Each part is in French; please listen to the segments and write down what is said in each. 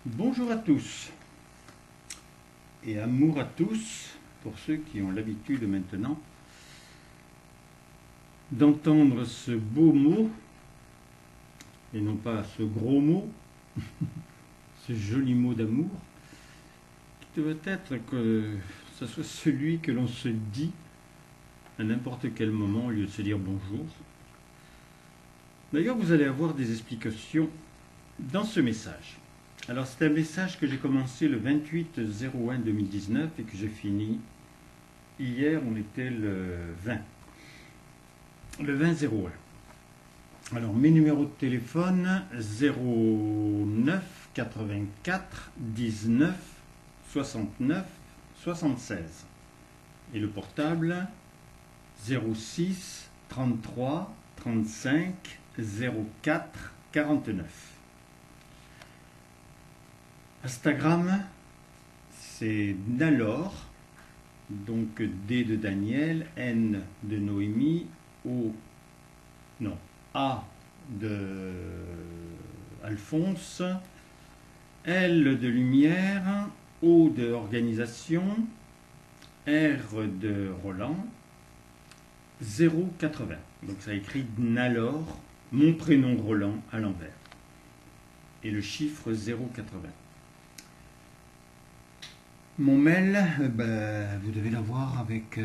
Bonjour à tous et amour à tous pour ceux qui ont l'habitude maintenant d'entendre ce beau mot et non pas ce gros mot, ce joli mot d'amour, qui doit être que ce soit celui que l'on se dit à n'importe quel moment au lieu de se dire bonjour. D'ailleurs, vous allez avoir des explications dans ce message. Alors, c'est un message que j'ai commencé le 28/01/2019 et que j'ai fini hier, on était le 20. Le 20/01. Alors, mes numéros de téléphone 09 84 19 69 76. Et le portable 06 33 35 04 49. Instagram, c'est Nalor, donc D de Daniel, N de Noémie, A de Alphonse, L de lumière, O de organisation, R de Roland, 080. Donc ça écrit Nalor, mon prénom Roland à l'envers. Et le chiffre 080. Mon mail, vous devez l'avoir avec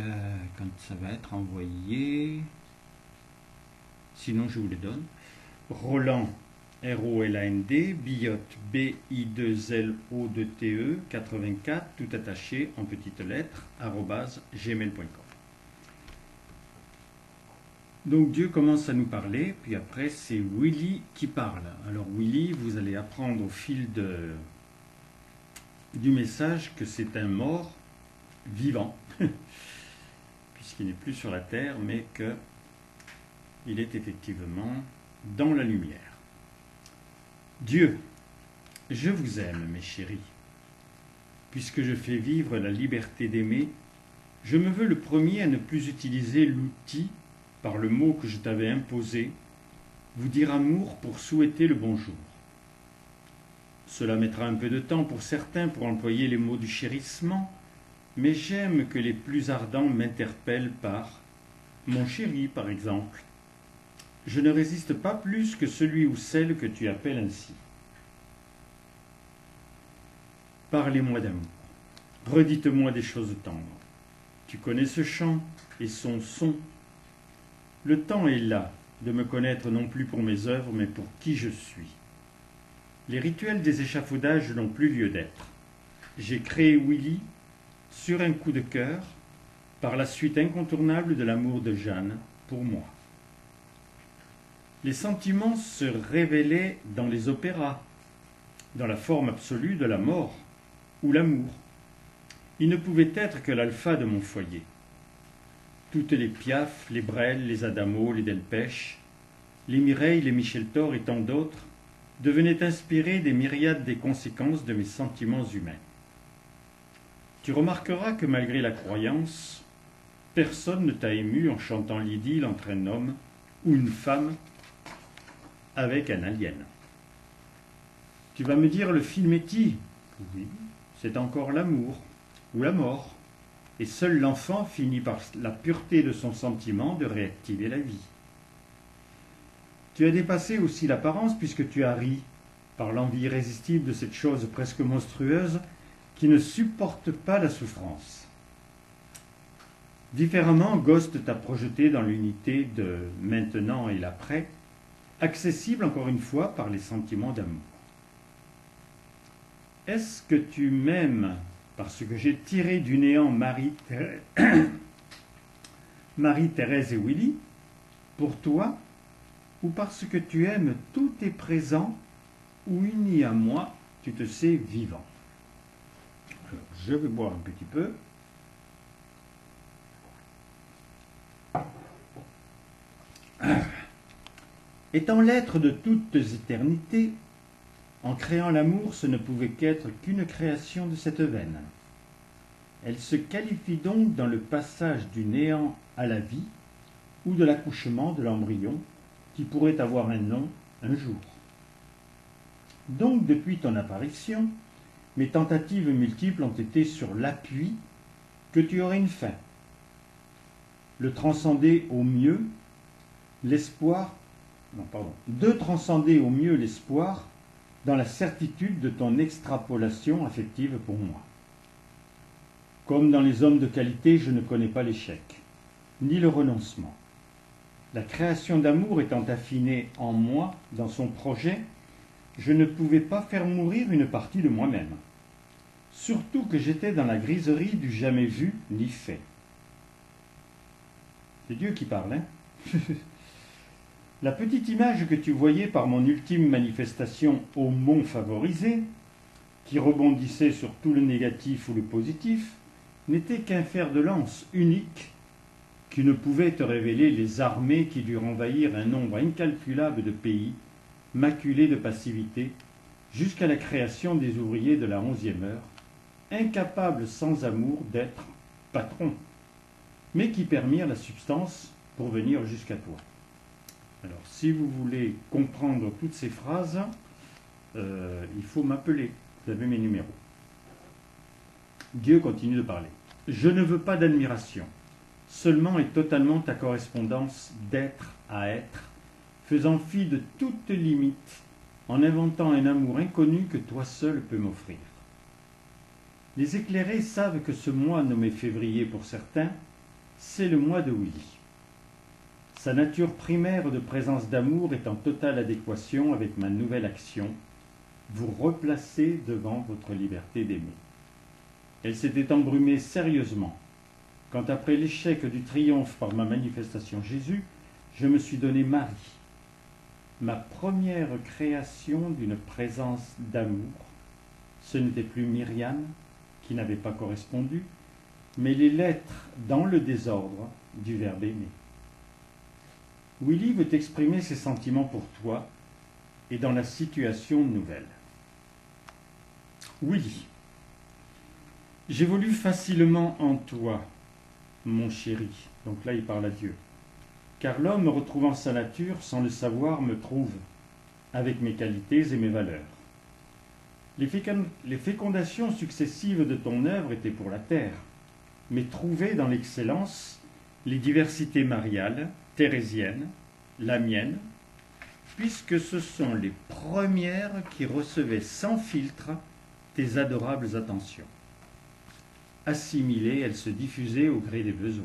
quand ça va être envoyé. Sinon, je vous les donne. Roland, R-O-L-A-N-D, Billotte, B-I-2-L-O-2-T-E, 84, tout attaché en petites lettres, @gmail.com. Donc Dieu commence à nous parler, puis après c'est Willy qui parle. Alors Willy, vous allez apprendre au fil du message que c'est un mort vivant, puisqu'il n'est plus sur la terre, mais qu'il est effectivement dans la lumière. Dieu, je vous aime, mes chéris. Puisque je fais vivre la liberté d'aimer, je me veux le premier à ne plus utiliser l'outil, par le mot que je t'avais imposé, vous dire amour pour souhaiter le bonjour. Cela mettra un peu de temps pour certains pour employer les mots du chérissement, mais j'aime que les plus ardents m'interpellent par « mon chéri » par exemple. Je ne résiste pas plus que celui ou celle que tu appelles ainsi. Parlez-moi d'amour, redites-moi des choses tendres. Tu connais ce chant et son son. Le temps est là de me connaître non plus pour mes œuvres, mais pour qui je suis. Les rituels des échafaudages n'ont plus lieu d'être. J'ai créé Willy sur un coup de cœur, par la suite incontournable de l'amour de Jeanne pour moi. Les sentiments se révélaient dans les opéras, dans la forme absolue de la mort ou l'amour. Il ne pouvait être que l'alpha de mon foyer. Toutes les Piaf, les Brel, les Adamo, les Delpech, les Mireille, les Michel Thor et tant d'autres devenaient inspirés des myriades des conséquences de mes sentiments humains. Tu remarqueras que malgré la croyance, personne ne t'a ému en chantant l'idylle entre un homme ou une femme avec un alien. Tu vas me dire, le film est-il ? Oui, c'est encore l'amour ou la mort. Et seul l'enfant finit par la pureté de son sentiment de réactiver la vie. Tu as dépassé aussi l'apparence puisque tu as ri par l'envie irrésistible de cette chose presque monstrueuse qui ne supporte pas la souffrance. Différemment, Ghost t'a projeté dans l'unité de maintenant et l'après, accessible encore une fois par les sentiments d'amour. Est-ce que tu m'aimes parce que j'ai tiré du néant Marie-Thérèse et Willy pour toi, ou parce que tu aimes tout est présent ou uni à moi, tu te sais vivant. Alors, je vais boire un petit peu. Étant l'être de toutes éternités, en créant l'amour, ce ne pouvait qu'être qu'une création de cette veine. Elle se qualifie donc dans le passage du néant à la vie ou de l'accouchement de l'embryon qui pourrait avoir un nom un jour. Donc, depuis ton apparition, mes tentatives multiples ont été sur l'appui que tu aurais une fin. Le transcender au mieux, l'espoir, de transcender au mieux l'espoir dans la certitude de ton extrapolation affective pour moi. Comme dans les hommes de qualité, je ne connais pas l'échec, ni le renoncement. La création d'amour étant affinée en moi dans son projet, je ne pouvais pas faire mourir une partie de moi-même. Surtout que j'étais dans la griserie du jamais vu ni fait. C'est Dieu qui parle, hein? La petite image que tu voyais par mon ultime manifestation au mont favorisé, qui rebondissait sur tout le négatif ou le positif, n'était qu'un fer de lance unique qui ne pouvait te révéler les armées qui durent envahir un nombre incalculable de pays, maculés de passivité, jusqu'à la création des ouvriers de la 11e heure, incapables sans amour d'être patrons, mais qui permirent la substance pour venir jusqu'à toi. Alors, si vous voulez comprendre toutes ces phrases, il faut m'appeler. Vous avez mes numéros. Dieu continue de parler. Je ne veux pas d'admiration, seulement et totalement ta correspondance d'être à être, faisant fi de toute limite, en inventant un amour inconnu que toi seul peux m'offrir. Les éclairés savent que ce mois nommé février pour certains, c'est le mois de Willy. Sa nature primaire de présence d'amour est en totale adéquation avec ma nouvelle action, vous replacer devant votre liberté d'aimer. Elle s'était embrumée sérieusement, quand après l'échec du triomphe par ma manifestation Jésus, je me suis donné Marie, ma première création d'une présence d'amour. Ce n'était plus Myriam, qui n'avait pas correspondu, mais les lettres dans le désordre du verbe aimer. Willy veut exprimer ses sentiments pour toi et dans la situation nouvelle. Willy, j'évolue facilement en toi, mon chéri. Donc là, il parle à Dieu. Car l'homme, retrouvant sa nature, sans le savoir, me trouve, avec mes qualités et mes valeurs. Les fécondations successives de ton œuvre étaient pour la terre, mais trouver dans l'excellence les diversités mariales, thérésiennes, la mienne, puisque ce sont les premières qui recevaient sans filtre tes adorables attentions. Assimilées, elles se diffusaient au gré des besoins.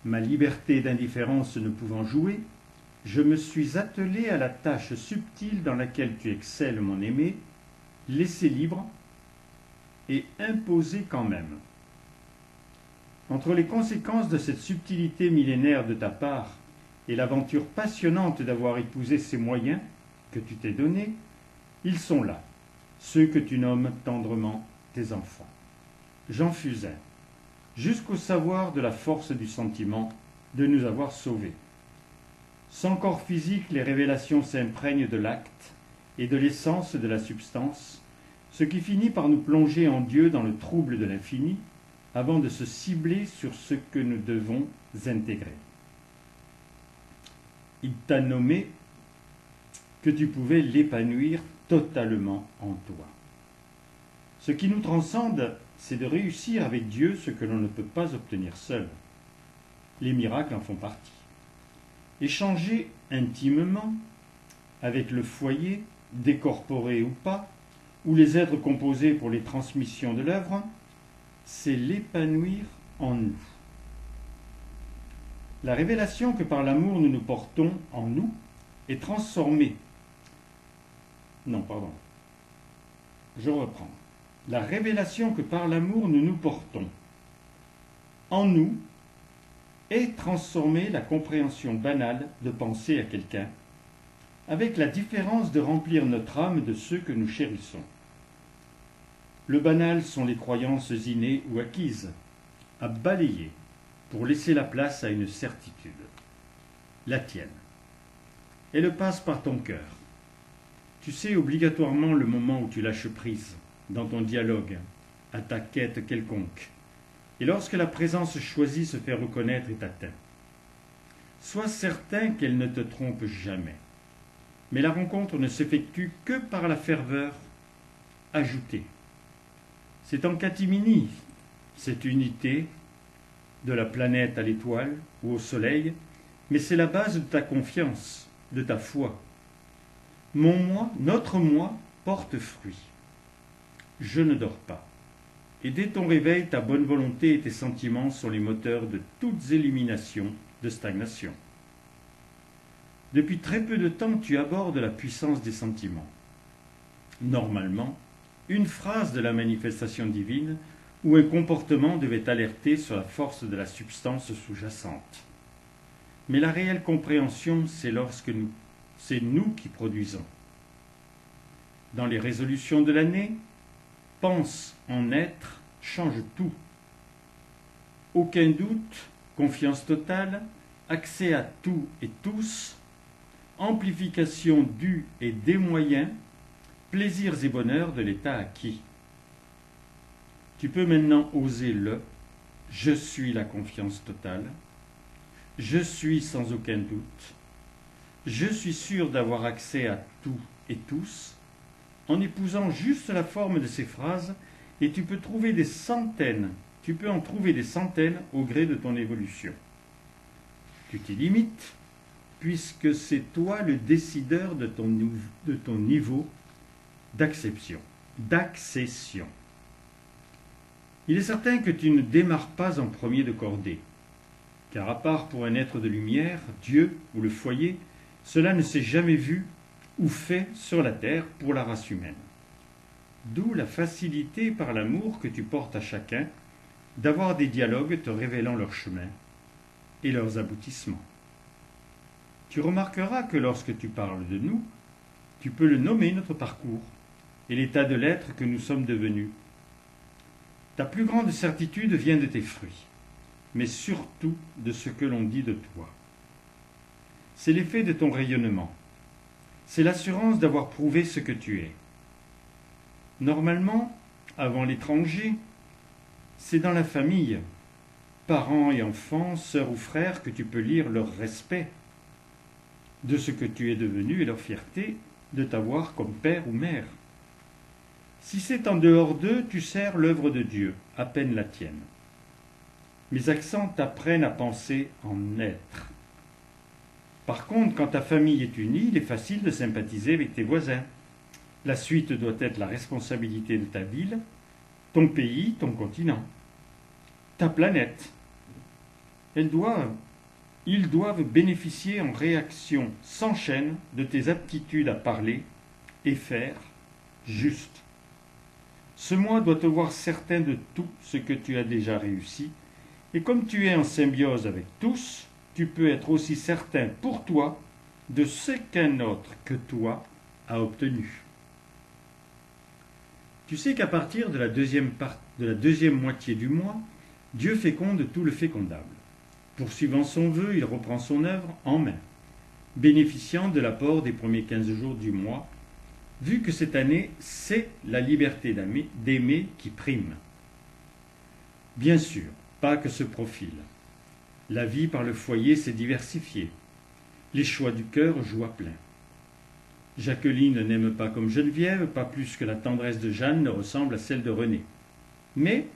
Ma liberté d'indifférence ne pouvant jouer, je me suis attelé à la tâche subtile dans laquelle tu excelles, mon aimé, laissé libre et imposé quand même. Entre les conséquences de cette subtilité millénaire de ta part et l'aventure passionnante d'avoir épousé ces moyens que tu t'es donnés, ils sont là, ceux que tu nommes tendrement tes enfants. J'en fus un, jusqu'au savoir de la force du sentiment de nous avoir sauvés. Sans corps physique, les révélations s'imprègnent de l'acte et de l'essence de la substance, ce qui finit par nous plonger en Dieu dans le trouble de l'infini, avant de se cibler sur ce que nous devons intégrer. Il t'a nommé que tu pouvais l'épanouir totalement en toi. Ce qui nous transcende, c'est de réussir avec Dieu ce que l'on ne peut pas obtenir seul. Les miracles en font partie. Échanger intimement avec le foyer, décorporé ou pas, ou les êtres composés pour les transmissions de l'œuvre, c'est l'épanouir en nous. La révélation que par l'amour nous nous portons en nous est transformée. Non, pardon. Je reprends. La révélation que par l'amour nous nous portons en nous est transformer la compréhension banale de penser à quelqu'un, avec la différence de remplir notre âme de ceux que nous chérissons. Le banal sont les croyances innées ou acquises, à balayer pour laisser la place à une certitude, la tienne. Elle passe par ton cœur. Tu sais obligatoirement le moment où tu lâches prise dans ton dialogue, à ta quête quelconque, et lorsque la présence choisie se fait reconnaître et t'atteint. Sois certain qu'elle ne te trompe jamais. mais la rencontre ne s'effectue que par la ferveur ajoutée. C'est en catimini, cette unité de la planète à l'étoile ou au soleil, mais c'est la base de ta confiance, de ta foi. Mon moi, notre moi, porte fruit. Je ne dors pas. Et dès ton réveil, ta bonne volonté et tes sentiments sont les moteurs de toutes éliminations de stagnation. Depuis très peu de temps, tu abordes la puissance des sentiments. Normalement, une phrase de la manifestation divine ou un comportement devait alerter sur la force de la substance sous-jacente. Mais la réelle compréhension, c'est nous qui produisons. Dans les résolutions de l'année, pense en être change tout. Aucun doute, confiance totale, accès à tout et tous, amplification du et des moyens, plaisirs et bonheurs de l'état acquis. Tu peux maintenant oser le « je suis la confiance totale », « je suis sans aucun doute », « je suis sûr d'avoir accès à tout et tous », en épousant juste la forme de ces phrases, et tu peux en trouver des centaines au gré de ton évolution. Tu t'y limites, puisque c'est toi le décideur de ton niveau d'accession. Il est certain que tu ne démarres pas en premier de cordée, car à part pour un être de lumière, Dieu ou le foyer, cela ne s'est jamais vu ou fait sur la terre pour la race humaine. D'où la facilité par l'amour que tu portes à chacun d'avoir des dialogues te révélant leur chemin et leurs aboutissements. Tu remarqueras que lorsque tu parles de nous, tu peux le nommer notre parcours et l'état de l'être que nous sommes devenus. Ta plus grande certitude vient de tes fruits, mais surtout de ce que l'on dit de toi. C'est l'effet de ton rayonnement. C'est l'assurance d'avoir prouvé ce que tu es. Normalement, avant l'étranger, c'est dans la famille, parents et enfants, sœurs ou frères, que tu peux lire leur respect de ce que tu es devenu et leur fierté de t'avoir comme père ou mère. Si c'est en dehors d'eux, tu sers l'œuvre de Dieu, à peine la tienne. Mes accents t'apprennent à penser en être. Par contre, quand ta famille est unie, il est facile de sympathiser avec tes voisins. La suite doit être la responsabilité de ta ville, ton pays, ton continent, ta planète. Ils doivent bénéficier en réaction sans chaîne de tes aptitudes à parler et faire juste. Ce moi doit te voir certain de tout ce que tu as déjà réussi, et comme tu es en symbiose avec tous, tu peux être aussi certain pour toi de ce qu'un autre que toi a obtenu. Tu sais qu'à partir de la deuxième moitié du mois, Dieu féconde tout le fécondable. Poursuivant son vœu, il reprend son œuvre en main, bénéficiant de l'apport des premiers 15 jours du mois, vu que cette année, c'est la liberté d'aimer qui prime. Bien sûr, pas que ce profil. La vie par le foyer s'est diversifiée. Les choix du cœur jouent à plein. Jacqueline n'aime pas comme Geneviève, pas plus que la tendresse de Jeanne ne ressemble à celle de René. Mais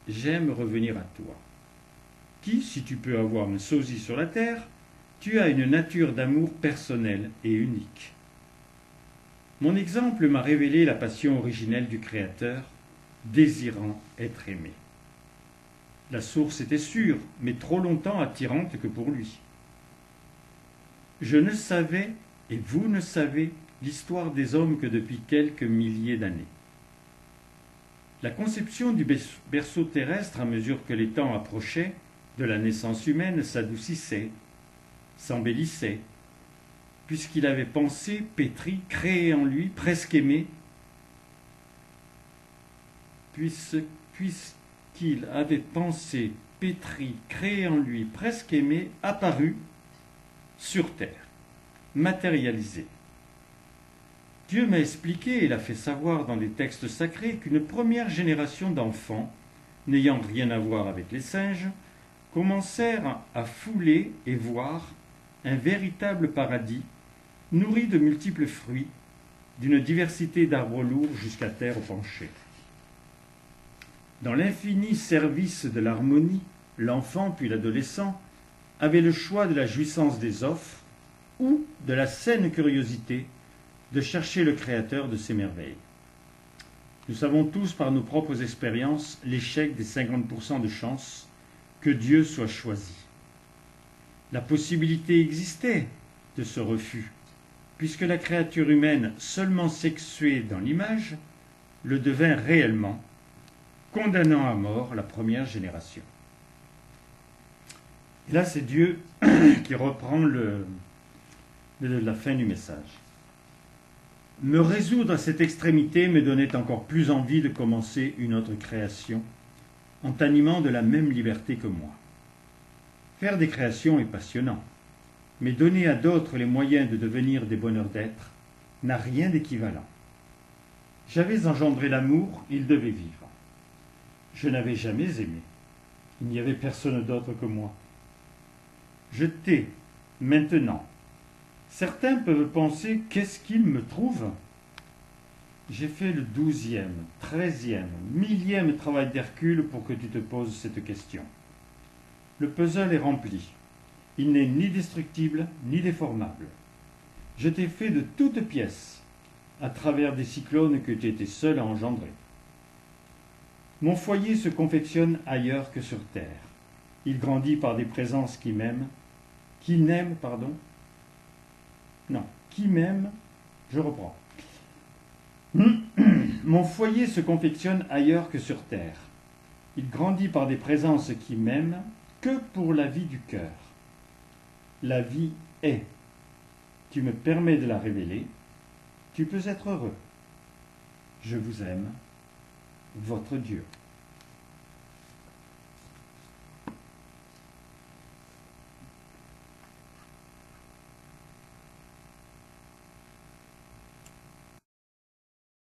j'aime revenir à toi, qui, si tu peux avoir un sosie sur la terre, tu as une nature d'amour personnelle et unique. Mon exemple m'a révélé la passion originelle du Créateur, désirant être aimé. La source était sûre, mais trop longtemps attirante que pour lui. Je ne savais, et vous ne savez, l'histoire des hommes que depuis quelques milliers d'années. La conception du berceau terrestre, à mesure que les temps approchaient, de la naissance humaine s'adoucissait, s'embellissait, puisqu'il avait pensé, pétri, créé en lui, presque aimé, puisqu'il avait pensé, pétri, créé en lui, presque aimé, apparu sur terre, matérialisé. Dieu m'a expliqué et l'a fait savoir dans des textes sacrés qu'une première génération d'enfants, n'ayant rien à voir avec les singes, commencèrent à fouler et voir un véritable paradis nourri de multiples fruits, d'une diversité d'arbres lourds jusqu'à terre penchée. Dans l'infini service de l'harmonie, l'enfant puis l'adolescent avait le choix de la jouissance des offres ou de la saine curiosité de chercher le créateur de ces merveilles. Nous savons tous par nos propres expériences l'échec des 50% de chances que Dieu soit choisi. La possibilité existait de ce refus, puisque la créature humaine seulement sexuée dans l'image le devint réellement, condamnant à mort la première génération. Et là, c'est Dieu qui reprend la fin du message. Me résoudre à cette extrémité me donnait encore plus envie de commencer une autre création, en t'animant de la même liberté que moi. Faire des créations est passionnant, mais donner à d'autres les moyens de devenir des bonheurs d'être n'a rien d'équivalent. J'avais engendré l'amour, il devait vivre. Je n'avais jamais aimé. Il n'y avait personne d'autre que moi. Je t'ai, maintenant. Certains peuvent penser « qu'est-ce qu'il me trouve ?» J'ai fait le 12e, 13e, 1000e travail d'Hercule pour que tu te poses cette question. Le puzzle est rempli. Il n'est ni destructible, ni déformable. Je t'ai fait de toutes pièces, à travers des cyclones que tu étais seul à engendrer. Mon foyer se confectionne ailleurs que sur terre. Il grandit par des présences qui m'aiment, qui n'aiment, qui m'aiment, je reprends. Mon foyer se confectionne ailleurs que sur terre. Il grandit par des présences qui m'aiment que pour la vie du cœur. La vie est. Tu me permets de la révéler. Tu peux être heureux. Je vous aime, votre Dieu.